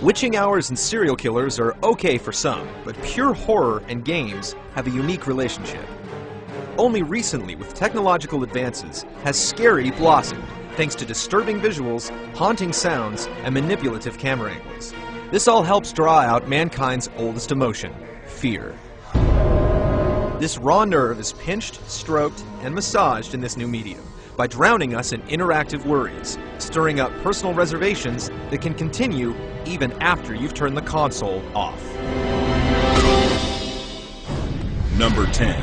Witching hours and serial killers are okay for some, but pure horror and games have a unique relationship. Only recently, with technological advances, has scary blossomed, thanks to disturbing visuals, haunting sounds, and manipulative camera angles. This all helps draw out mankind's oldest emotion, fear. This raw nerve is pinched, stroked, and massaged in this new medium by drowning us in interactive worries, stirring up personal reservations that can continue even after you've turned the console off. Number 10.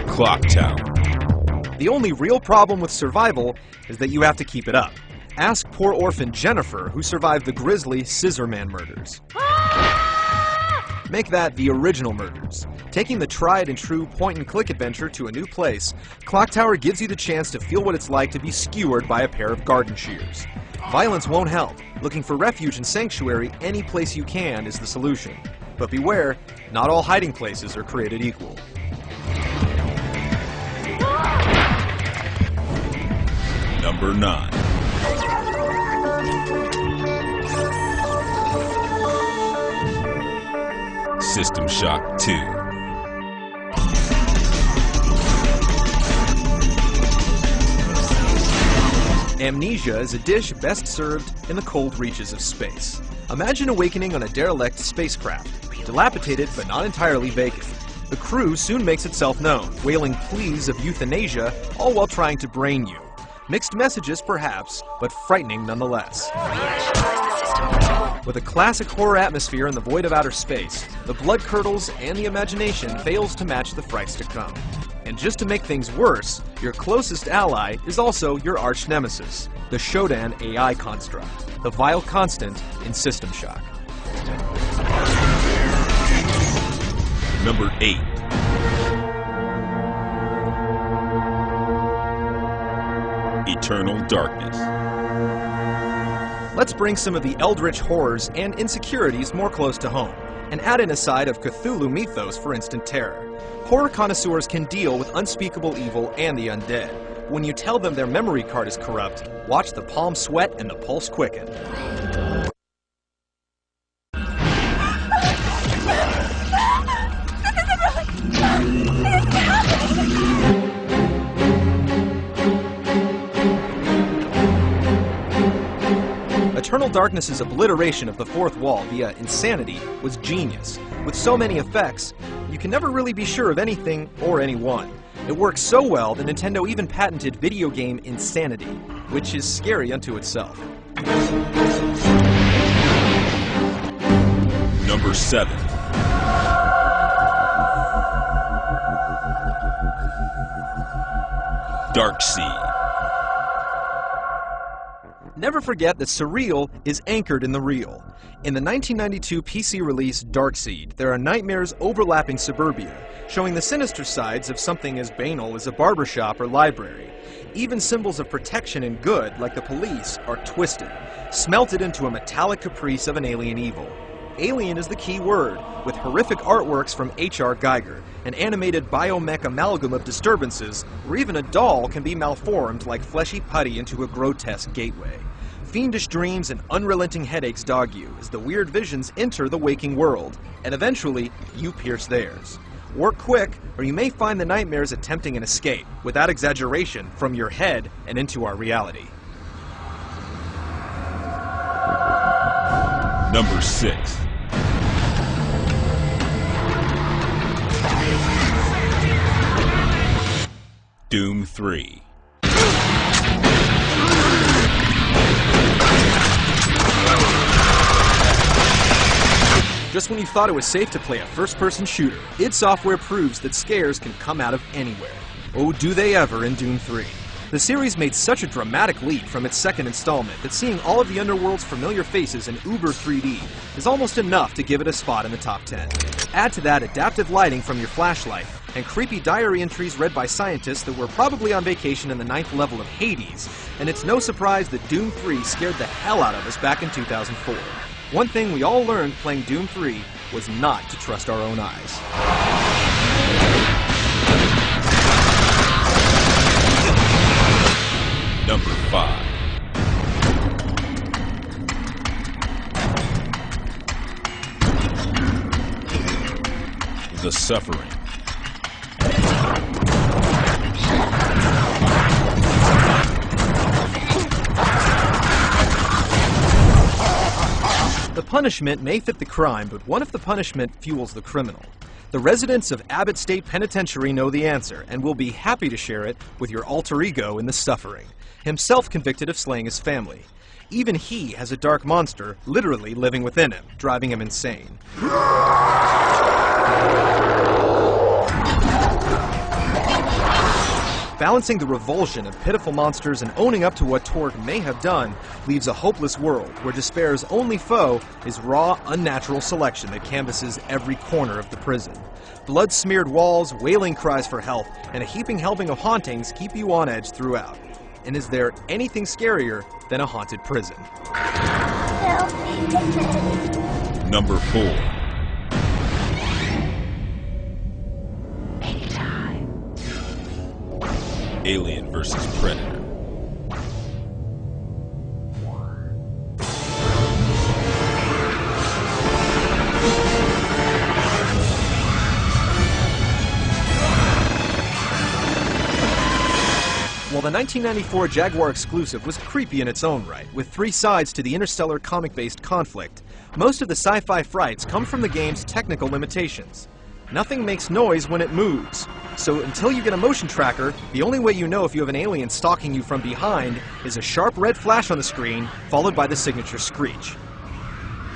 Clock Tower. The only real problem with survival is that you have to keep it up. Ask poor orphan Jennifer, who survived the grisly Scissor Man murders. Make that the original murders. Taking the tried and true point-and-click adventure to a new place, Clock Tower gives you the chance to feel what it's like to be skewered by a pair of garden shears. Violence won't help. Looking for refuge and sanctuary any place you can is the solution. But beware, not all hiding places are created equal. Number 9. System Shock 2. Amnesia is a dish best served in the cold reaches of space. Imagine awakening on a derelict spacecraft, dilapidated but not entirely vacant. The crew soon makes itself known, wailing pleas of euthanasia, all while trying to brain you. Mixed messages perhaps, but frightening nonetheless. With a classic horror atmosphere in the void of outer space, the blood curdles and the imagination fails to match the frights to come. And just to make things worse, your closest ally is also your arch nemesis, the Shodan AI construct, the vile constant in System Shock. Number 8. Eternal Darkness. Let's bring some of the eldritch horrors and insecurities more close to home, and add in a side of Cthulhu mythos for instant terror. Horror connoisseurs can deal with unspeakable evil and the undead. When you tell them their memory card is corrupt, watch the palm sweat and the pulse quicken. Eternal Darkness's obliteration of the fourth wall via insanity was genius. With so many effects, you can never really be sure of anything or anyone. It works so well that Nintendo even patented video game insanity, which is scary unto itself. Number 7. Darkseid. Never forget that surreal is anchored in the real. In the 1992 PC release Darkseid, there are nightmares overlapping suburbia, showing the sinister sides of something as banal as a barbershop or library. Even symbols of protection and good, like the police, are twisted, smelted into a metallic caprice of an alien evil. Alien is the key word, with horrific artworks from H.R. Geiger, an animated biomech amalgam of disturbances, where even a doll can be malformed like fleshy putty into a grotesque gateway. Fiendish dreams and unrelenting headaches dog you as the weird visions enter the waking world, and eventually, you pierce theirs. Work quick, or you may find the nightmares attempting an escape, without exaggeration, from your head and into our reality. Number 6. Doom 3. Just when you thought it was safe to play a first-person shooter, id Software proves that scares can come out of anywhere. Oh, do they ever in Doom 3. The series made such a dramatic leap from its second installment that seeing all of the Underworld's familiar faces in Uber 3D is almost enough to give it a spot in the top 10. Add to that adaptive lighting from your flashlight, and creepy diary entries read by scientists that were probably on vacation in the 9th level of Hades, and it's no surprise that Doom 3 scared the hell out of us back in 2004. One thing we all learned playing Doom 3 was not to trust our own eyes. Number 5. suffering. The punishment may fit the crime, but what if the punishment fuels the criminal? The residents of Abbott State Penitentiary know the answer and will be happy to share it with your alter ego in the suffering, himself convicted of slaying his family. Even he has a dark monster literally living within him, driving him insane. Balancing the revulsion of pitiful monsters and owning up to what Torque may have done leaves a hopeless world where despair's only foe is raw, unnatural selection that canvasses every corner of the prison. Blood-smeared walls, wailing cries for help, and a heaping helping of hauntings keep you on edge throughout. And is there anything scarier than a haunted prison? Number 4. Alien vs. Predator. While the 1994 Jaguar exclusive was creepy in its own right, with 3 sides to the interstellar comic-based conflict, most of the sci-fi frights come from the game's technical limitations. Nothing makes noise when it moves, so until you get a motion tracker, the only way you know if you have an alien stalking you from behind is a sharp red flash on the screen, followed by the signature screech.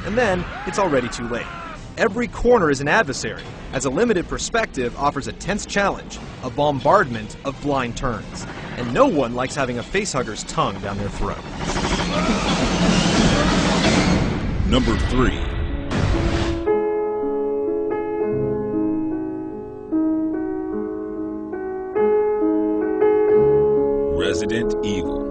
And then, it's already too late. Every corner is an adversary, as a limited perspective offers a tense challenge, a bombardment of blind turns. And no one likes having a facehugger's tongue down their throat. Number 3. Resident Evil.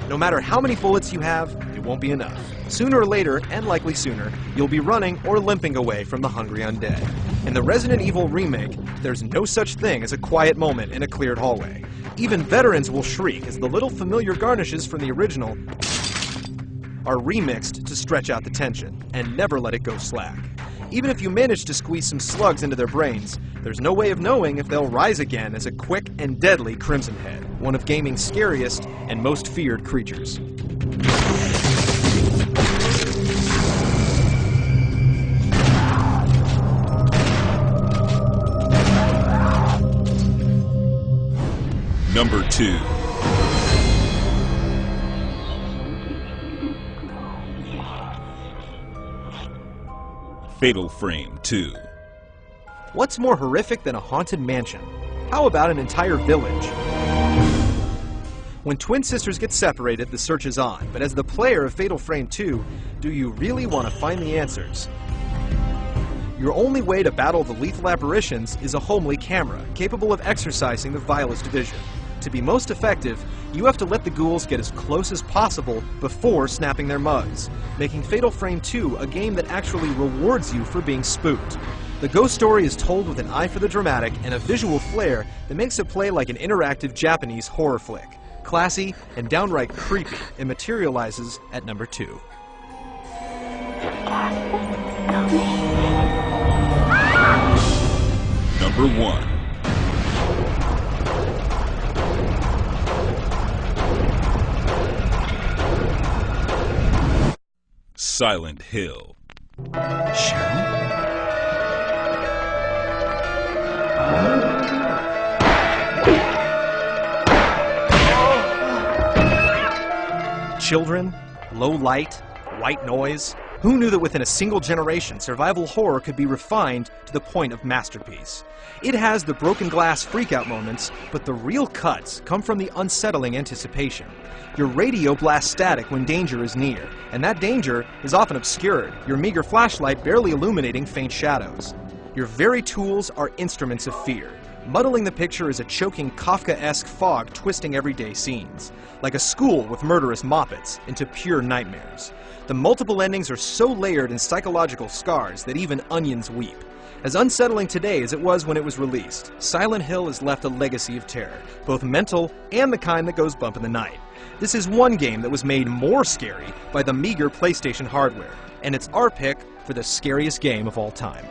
No matter how many bullets you have, it won't be enough. Sooner or later, and likely sooner, you'll be running or limping away from the hungry undead. In the Resident Evil remake, there's no such thing as a quiet moment in a cleared hallway. Even veterans will shriek as the little familiar garnishes from the original are remixed to stretch out the tension and never let it go slack. Even if you manage to squeeze some slugs into their brains, there's no way of knowing if they'll rise again as a quick and deadly Crimson Head, one of gaming's scariest and most feared creatures. Number 2. Fatal Frame 2. What's more horrific than a haunted mansion? How about an entire village? When twin sisters get separated, the search is on, but as the player of Fatal Frame 2, do you really want to find the answers? Your only way to battle the lethal apparitions is a homely camera, capable of exercising the vilest vision. To be most effective, you have to let the ghouls get as close as possible before snapping their mugs, making Fatal Frame 2 a game that actually rewards you for being spooked. The ghost story is told with an eye for the dramatic and a visual flair that makes it play like an interactive Japanese horror flick. Classy and downright creepy, it materializes at number 2. Number 1. Silent Hill. Children, low light, white noise. Who knew that within a single generation, survival horror could be refined to the point of masterpiece? It has the broken glass freakout moments, but the real cuts come from the unsettling anticipation. Your radio blasts static when danger is near, and that danger is often obscured, your meager flashlight barely illuminating faint shadows. Your very tools are instruments of fear. Muddling the picture is a choking Kafka-esque fog twisting everyday scenes, like a school with murderous moppets, into pure nightmares. The multiple endings are so layered in psychological scars that even onions weep. As unsettling today as it was when it was released, Silent Hill has left a legacy of terror, both mental and the kind that goes bump in the night. This is one game that was made more scary by the meager PlayStation hardware, and it's our pick for the scariest game of all time.